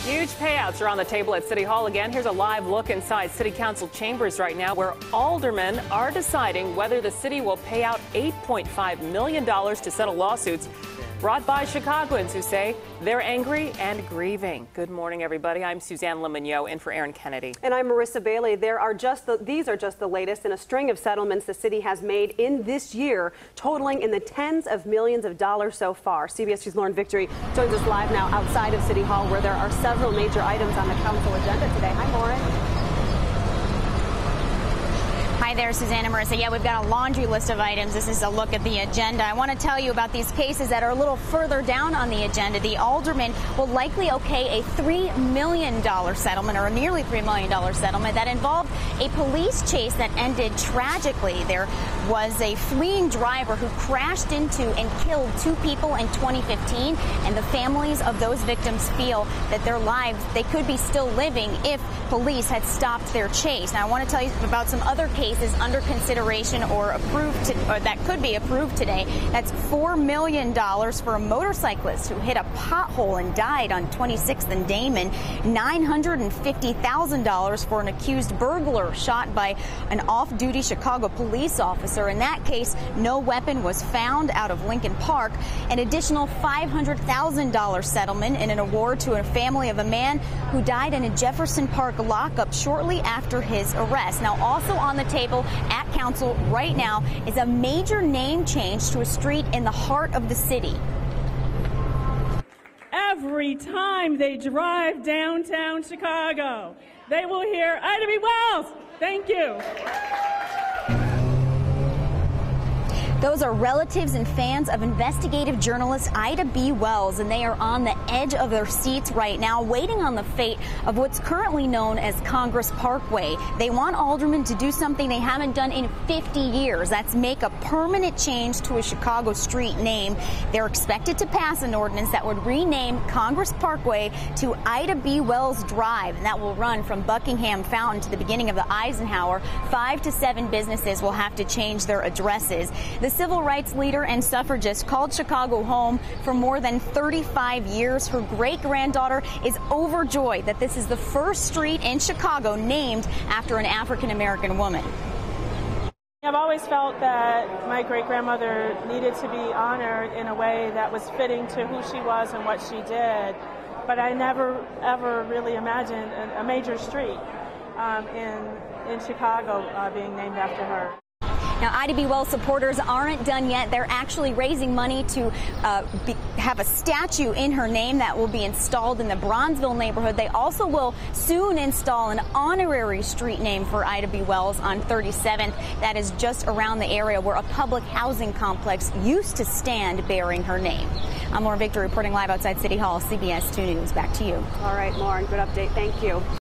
Huge payouts are on the table at City Hall again. Here's a live look inside City Council chambers right now, where aldermen are deciding whether the city will pay out $8.5 million to settle lawsuits brought by Chicagoans who say they're angry and grieving. Good morning, everybody. I'm Suzanne Lemonnier in for Aaron Kennedy. And I'm Marissa Bailey. These are just the latest in a string of settlements the city has made in this year, totaling in the tens of millions of dollars so far. CBS 2's Lauren Victory joins us live now outside of City Hall, where there are several major items on the council agenda today. Hi, Lauren. Hi there, Suzanne and Marissa. Yeah, we've got a laundry list of items. This is a look at the agenda. I want to tell you about these cases that are a little further down on the agenda. The aldermen will likely okay a $3 million settlement, or a nearly $3 million settlement, that involved a police chase that ended tragically. There was a fleeing driver who crashed into and killed 2 people in 2015, and the families of those victims feel that their lives, they could be still living if police had stopped their chase. Now, I want to tell you about some other cases under consideration or approved or that could be approved today. That's $4 million for a motorcyclist who hit a pothole and died on 26th and Damon. $950,000 for an accused burglar shot by an off-duty Chicago police officer. In that case, no weapon was found out of Lincoln Park. An additional $500,000 settlement in an award to a family of a man who died in a Jefferson Park lockup shortly after his arrest. Now, also on the table at council right now is a major name change to a street in the heart of the city. Every time they drive downtown Chicago, they will hear Ida B. Wells. Thank you. Those are relatives and fans of investigative journalist Ida B. Wells, and they are on the edge of their seats right now, waiting on the fate of what's currently known as Congress Parkway. They want aldermen to do something they haven't done in 50 years. That's make a permanent change to a Chicago street name. They're expected to pass an ordinance that would rename Congress Parkway to Ida B. Wells Drive, and that will run from Buckingham Fountain to the beginning of the Eisenhower. 5 to 7 businesses will have to change their addresses. The civil rights leader and suffragist called Chicago home for more than 35 years. Her great-granddaughter is overjoyed that this is the first street in Chicago named after an African-American woman. I've always felt that my great-grandmother needed to be honored in a way that was fitting to who she was and what she did, but I never, ever really imagined a major street in Chicago being named after her. Now, Ida B. Wells supporters aren't done yet. They're actually raising money to have a statue in her name that will be installed in the Bronzeville neighborhood. They also will soon install an honorary street name for Ida B. Wells on 37th. That is just around the area where a public housing complex used to stand bearing her name. I'm Lauren Victory reporting live outside City Hall, CBS 2 News. Back to you. All right, Lauren, good update. Thank you.